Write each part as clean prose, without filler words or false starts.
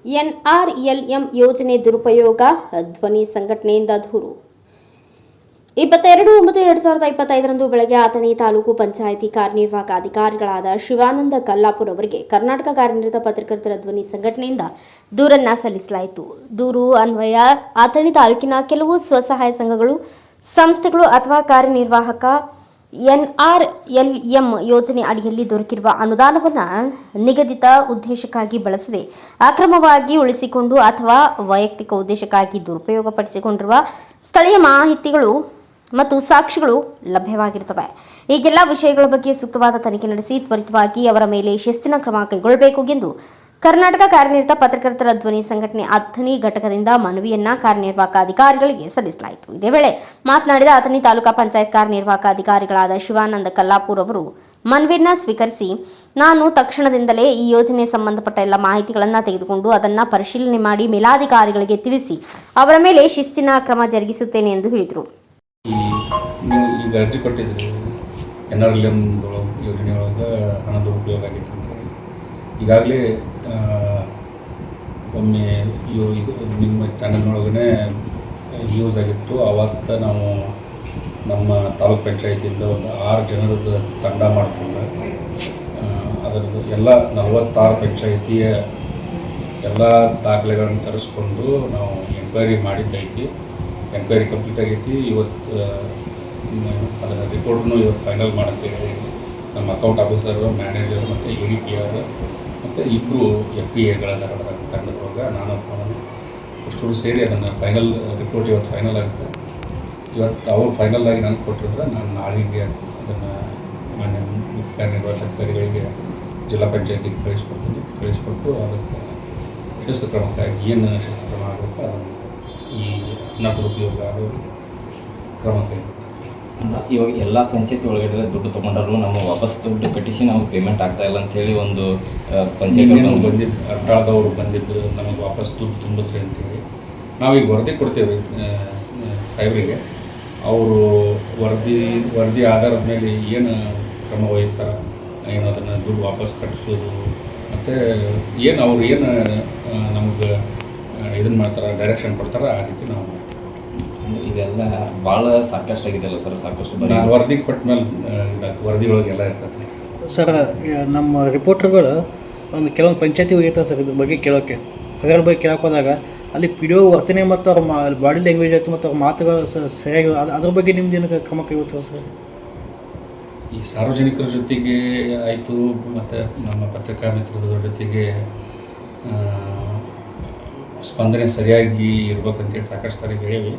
NRLM ಯೋಜನೆ ದುರುಪಯೋಗ ಧ್ವನಿ ಸಂಘಟನೆಯಿಂದ ದೂರು. 22/9/2025 ಬೆಳಗ್ಗೆ ಅಥಣಿ ತಾಲೂಕು ಪಂಚಾಯಿತಿ ಕಾರ್ಯನಿರ್ವಾಹಕ ಅಧಿಕಾರಿಗಳಾದ ಶಿವಾನಂದ ಕಲ್ಲಾಪುರ್ ಅವರಿಗೆ ಕರ್ನಾಟಕ ಕಾರ್ಯನಿರತ ಪತ್ರಕರ್ತರ ಧ್ವನಿ ಸಂಘಟನೆಯಿಂದ ದೂರನ್ನು ಸಲ್ಲಿಸಲಾಯಿತು. ದೂರು ಅನ್ವಯ ಅಥಣಿ ತಾಲೂಕಿನ ಕೆಲವು ಸ್ವಸಹಾಯ ಸಂಘಗಳು, ಸಂಸ್ಥೆಗಳು ಅಥವಾ ಕಾರ್ಯನಿರ್ವಾಹಕ NRLM ಯೋಜನೆ ಅಡಿಯಲ್ಲಿ ದೊರಕಿರುವ ಅನುದಾನವನ್ನು ನಿಗದಿತ ಉದ್ದೇಶಕ್ಕಾಗಿ ಬಳಸದೆ ಅಕ್ರಮವಾಗಿ ಉಳಿಸಿಕೊಂಡು ಅಥವಾ ವೈಯಕ್ತಿಕ ಉದ್ದೇಶಕ್ಕಾಗಿ ದುರುಪಯೋಗಪಡಿಸಿಕೊಂಡಿರುವ ಸ್ಥಳೀಯ ಮಾಹಿತಿಗಳು ಮತ್ತು ಸಾಕ್ಷಿಗಳು ಲಭ್ಯವಾಗಿರುತ್ತವೆ. ಈಗೆಲ್ಲ ವಿಷಯಗಳ ಬಗ್ಗೆ ಸೂಕ್ತವಾದ ತನಿಖೆ ನಡೆಸಿ ತ್ವರಿತವಾಗಿ ಅವರ ಮೇಲೆ ಶಿಸ್ತಿನ ಕ್ರಮ ಕೈಗೊಳ್ಳಬೇಕು ಎಂದು ಕರ್ನಾಟಕ ಕಾರ್ಯನಿರತ ಪತ್ರಕರ್ತರ ಧ್ವನಿ ಸಂಘಟನೆ ಅಥಣಿ ಘಟಕದಿಂದ ಮನವಿಯನ್ನ ಕಾರ್ಯನಿರ್ವಾಹಕ ಅಧಿಕಾರಿಗಳಿಗೆ ಸಲ್ಲಿಸಲಾಯಿತು. ಇದೇ ವೇಳೆ ಮಾತನಾಡಿದ ಅಥಣಿ ತಾಲೂಕಾ ಪಂಚಾಯತ್ ಕಾರ್ಯನಿರ್ವಾಹಕ ಅಧಿಕಾರಿಗಳಾದ ಶಿವಾನಂದ ಕಲ್ಲಾಪುರ್ ಅವರು ಮನವಿಯನ್ನ ಸ್ವೀಕರಿಸಿ, ನಾನು ತಕ್ಷಣದಿಂದಲೇ ಈ ಯೋಜನೆ ಸಂಬಂಧಪಟ್ಟ ಎಲ್ಲ ಮಾಹಿತಿಗಳನ್ನು ತೆಗೆದುಕೊಂಡು ಅದನ್ನು ಪರಿಶೀಲನೆ ಮಾಡಿ ಮೇಲಾಧಿಕಾರಿಗಳಿಗೆ ತಿಳಿಸಿ ಅವರ ಮೇಲೆ ಶಿಸ್ತಿನ ಕ್ರಮ ಜರುಗಿಸುತ್ತೇನೆ ಎಂದು ಹೇಳಿದರು. ಈಗ ಅರ್ಜಿ ಕೊಟ್ಟಿದ್ರಿ NRLM ಯೋಜನೆ ಒಳಗೆ ಹಣದ ಉಪಯೋಗ ಆಗೈತೆ ಅಂತೇಳಿ ಈಗಾಗಲೇ ಒಮ್ಮೆ ಇದು ನಿಮ್ಮ ಚಾನಲ್ನೊಳಗೇ ಯೂಸ್ ಆಗಿತ್ತು. ಆವತ್ತು ನಾವು ನಮ್ಮ ತಾಲೂಕು ಪಂಚಾಯತಿಯಿಂದ ಒಂದು 6 ಜನರದ್ದು ತಂಡ ಮಾಡಿಕೊಂಡು ಅದರದ್ದು ಎಲ್ಲ 46 ಪಂಚಾಯಿತಿಯ ಎಲ್ಲ ದಾಖಲೆಗಳನ್ನು ತರಿಸ್ಕೊಂಡು ನಾವು ಎಂಕ್ವೈರಿ ಮಾಡಿದ್ದೈತಿ. ಎಂಕ್ವೈರಿ ಕಂಪ್ಲೀಟ್ ಆಗೈತಿ. ಇವತ್ತು ಅದರ ರಿಪೋರ್ಟ್ನು ಇವತ್ತು ಫೈನಲ್ ಮಾಡಂತೇಳಿ ನಮ್ಮ ಅಕೌಂಟ್ ಆಫೀಸರ್, ಮ್ಯಾನೇಜರ್ ಮತ್ತು ADPR ಮತ್ತು 2 FPAಗಳ ತಂಡದೊಳಗೆ ನಾನು ಅಷ್ಟು ಸೇರಿ ಅದನ್ನು ಫೈನಲ್ ರಿಪೋರ್ಟ್ ಇವತ್ತು ಫೈನಲ್ ಆಗುತ್ತೆ. ಇವತ್ತು ಅವ್ರು ಫೈನಲ್ ಆಗಿ ನನಗೆ ಕೊಟ್ಟಿದ್ರೆ ನಾನು ನಾಳೆಗೆ ಅದನ್ನು ಮಾನ್ಯ ಮುಖ್ಯ ಕಾರ್ಯನಿರ್ವಾಹಕ ಅಧಿಕಾರಿಗಳಿಗೆ ಜಿಲ್ಲಾ ಪಂಚಾಯತಿಗೆ ಕಳಿಸ್ಕೊಟ್ಟು ಅದಕ್ಕೆ ಶಿಸ್ತು ಕ್ರಮಕ್ಕಾಗಿ ಏನು ಶಿಸ್ತು ಕ್ರಮ ಆಗಬೇಕು ಅದನ್ನು ಈ ಹಣ ದುರುಪಯೋಗ ಆಗೋರಿಗೆ ಕ್ರಮ ಕೈಗೊಳ್ಳುತ್ತೆ. ಇವಾಗ ಎಲ್ಲ ಪಂಚಾಯತಿ ಒಳಗಡೆ ದುಡ್ಡು ತೊಗೊಂಡ್ರು ನಮ್ಮ ವಾಪಸ್ ದುಡ್ಡು ಕಟ್ಟಿಸಿ ನಮಗೆ ಪೇಮೆಂಟ್ ಆಗ್ತಾ ಇಲ್ಲ ಅಂತೇಳಿ ಒಂದು ಪಂಚಾಯತಿ ಬಂದಿದ್ದು ಅಡ್ಡಾಳದವರು ಬಂದಿದ್ದು ನಮಗೆ ವಾಪಸ್ ದುಡ್ಡು ತುಂಬಿಸ್ರಿ ಅಂತೇಳಿ ನಾವೀಗ ವರದಿ ಕೊಡ್ತೀವಿ ಸಾಹೇಬರಿಗೆ. ಅವರು ವರದಿ ಆಧಾರದ ಮೇಲೆ ಏನು ಕ್ರಮ ವಹಿಸ್ತಾರೆ, ಏನು ಅದನ್ನು ದುಡ್ಡು ವಾಪಸ್ ಕಟ್ಟಿಸೋದು ಮತ್ತು ಏನು ಅವ್ರು ಏನು ನಮಗೆ ಇದನ್ನು ಮಾಡ್ತಾರೆ, ಡೈರೆಕ್ಷನ್ ಕೊಡ್ತಾರೆ, ಆ ರೀತಿ ನಾವು ಇದೆಲ್ಲ ಭಾಳ ಸಾಕಷ್ಟು ಆಗಿದೆಯಲ್ಲ ಸರ್. ಸಾಕಷ್ಟು ನಾನು ವರದಿ ಕೊಟ್ಟ ಮೇಲೆ ವರದಿಯೊಳಗೆಲ್ಲ ಇರ್ತದೆ ರೀ ಸರ್. ನಮ್ಮ ರಿಪೋರ್ಟರ್ಗಳು ಒಂದು ಕೆಲವೊಂದು ಪಂಚಾಯತಿ ಹೋಗಿರ್ತಾರೆ ಸರ್ ಇದ್ರ ಬಗ್ಗೆ ಕೇಳೋಕ್ಕೆ. ಅದರ ಬಗ್ಗೆ ಕೇಳೋಕೆ ಹೋದಾಗ ಅಲ್ಲಿ PDO ವರ್ತನೆ ಮತ್ತು ಅವ್ರ ಬಾಡಿ ಲ್ಯಾಂಗ್ವೇಜ್ ಆಯಿತು ಮತ್ತು ಅವ್ರ ಮಾತುಗಳು ಸರಿಯಾಗಿ ಅದ್ರ ಬಗ್ಗೆ ನಿಮ್ದು ಏನು ಕ್ರಮ ಕೈಗೊಳ್ತಾರೆ ಸರ್? ಈ ಸಾರ್ವಜನಿಕರ ಜೊತೆಗೆ ಆಯಿತು ಮತ್ತು ನಮ್ಮ ಪತ್ರಿಕಾ ಮಿತ್ರರ ಜೊತೆಗೆ ಸ್ಪಂದನೆ ಸರಿಯಾಗಿ ಇರ್ಬೇಕಂತೇಳಿ ಸಾಕಷ್ಟು ಸಾರಿ ಹೇಳೀವಿ.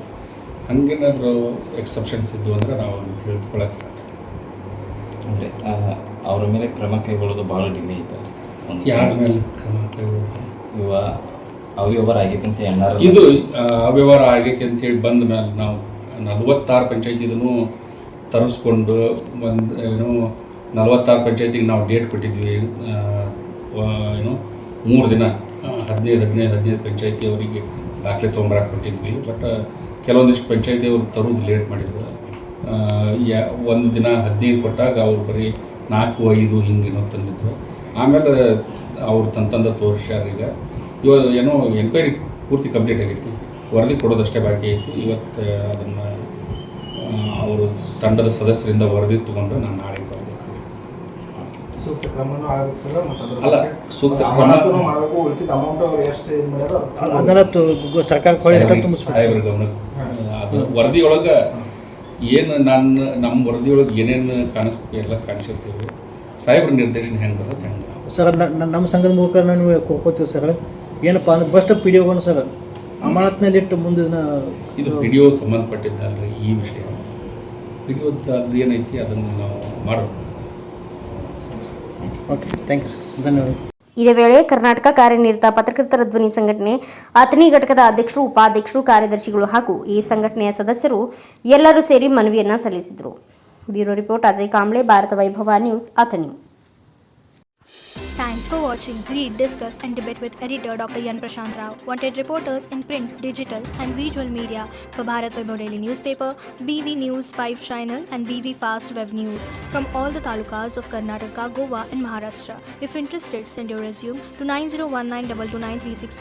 ಹಂಗೇನಾದರೂ ಎಕ್ಸೆಪ್ಷನ್ಸ್ ಇದ್ದು ಅಂದರೆ ನಾವು ತಿಳಿದುಕೊಳ್ಳೋಕೆ ಅಂದರೆ ಅವರ ಮೇಲೆ ಕ್ರಮ ಕೈಗೊಳ್ಳೋದು ಭಾಳ ಡಿಲೇ ಇದ್ದಾರೆ. ಯಾರ ಮೇಲೆ ಕ್ರಮ ಕೈಗೊಳ್ಳೋದು? ಅವ್ಯವಹಾರ ಆಗೈತೆ ಅಂತ ಇದು ಅವ್ಯವಹಾರ ಆಗೈತೆ ಅಂತೇಳಿ ಬಂದ ಮೇಲೆ ನಾವು 46 ಪಂಚಾಯತಿದೂ ತರಿಸ್ಕೊಂಡು ಒಂದು 46 ಪಂಚಾಯತಿಗೆ ನಾವು ಡೇಟ್ ಕೊಟ್ಟಿದ್ವಿ. 3 ದಿನ 15 ಪಂಚಾಯತಿ ಅವರಿಗೆ ದಾಖಲೆ ತೊಗೊಂಬರಕ್ಕೆ ಕೊಟ್ಟಿದ್ವಿ. ಬಟ್ ಕೆಲವೊಂದಿಷ್ಟು ಪಂಚಾಯತಿ ಅವರು ತರೋದು ಲೇಟ್ ಮಾಡಿದ್ರು. ಒಂದು ದಿನ 15 ಕೊಟ್ಟಾಗ ಅವ್ರು ಬರೀ 4, 5 ಹಿಂಗೇನೋ ತಂದಿದ್ರು. ಆಮೇಲೆ ಅವ್ರು ತಂದ ತೋರಿಸ್ಯಾರ. ಈಗ ಎನ್ಕ್ವೈರಿ ಪೂರ್ತಿ ಕಂಪ್ಲೀಟ್ ಆಗೈತಿ, ವರದಿ ಕೊಡೋದಷ್ಟೇ ಬಾಕಿ ಐತಿ. ಇವತ್ತು ಅದನ್ನು ಅವರು ತಂಡದ ಸದಸ್ಯರಿಂದ ವರದಿ ತೊಗೊಂಡು ನಾನು ನಾಳೆ ಸೂಕ್ತ ಕ್ರಮನೂ ಆಗಬೇಕು ಸರ್. ಅಲ್ಲ, ಸೂಕ್ತ ಕ್ರಮ ಮಾಡಬೇಕು. ಉಳಿದ ಅಮೌಂಟ್ ಅವ್ರು ಎಷ್ಟು ಇದು ಮಾಡ್ಯಾರೋ ಅದನ್ನೆಲ್ಲ ಸರ್ಕಾರ ಸಾಹೇಬ್ರ ಗಮನಕ್ಕೆ ಅದು ವರದಿಯೊಳಗೆ ಏನು ನಮ್ಮ ವರದಿಯೊಳಗೆ ಏನೇನು ಕಾಣಿಸ್ಬೇಕು ಎಲ್ಲ ಕಾಣಿಸಿರ್ತೀವಿ. ಸಾಹೇಬ್ರ ನಿರ್ದೇಶನ ಹೆಂಗೆ ಬರ್ತದೆ ಹೆಂಗೆ ಸರ್. ನಮ್ಮ ಸಂಘದ ಮೂಲಕ ನಾವು ಕೊಡ್ಕೋತೀವಿ ಸರ್. ಏನಪ್ಪ ಅಂದ್ರೆ ಫಸ್ಟ್ PDOಗಳು ಸರ್ ಅಮಾನತ್ನಲ್ಲಿಟ್ಟು ಮುಂದಿನ ಇದು PDO ಸಂಬಂಧಪಟ್ಟಿದ್ದಲ್ರಿ ಈ ವಿಷಯ. PDOದ್ದು ಏನೈತಿ ಅದನ್ನು ನಾವು ಮಾಡೋಣ. ಓಕೆ, ಥ್ಯಾಂಕ್ ಯು, ಧನ್ಯವಾದ. ಇದೇ ವೇಳೆ ಕರ್ನಾಟಕ ಕಾರ್ಯನಿರತ ಪತ್ರಕರ್ತರ ಧ್ವನಿ ಸಂಘಟನೆ ಅಥಣಿ ಘಟಕದ ಅಧ್ಯಕ್ಷರು, ಉಪಾಧ್ಯಕ್ಷರು, ಕಾರ್ಯದರ್ಶಿಗಳು ಹಾಗೂ ಈ ಸಂಘಟನೆಯ ಸದಸ್ಯರು ಎಲ್ಲರೂ ಸೇರಿ ಮನವಿಯನ್ನ ಸಲ್ಲಿಸಿದರು. ಬ್ಯೂರೋ ರಿಪೋರ್ಟ್ ಅಜಯ್ ಕಾಂಬ್ಳೆ, ಭಾರತ ವೈಭವ news, Athani. Thanks for watching. Read, discuss and debate with editor Dr. Yan Prashant Rao. Wanted reporters in print, digital and visual media for Bharat Vaibhav Daily Newspaper, BV News 5 Channel and BV Fast Web News from all the talukas of Karnataka, Goa and Maharashtra. If interested, send your resume to 9019229369.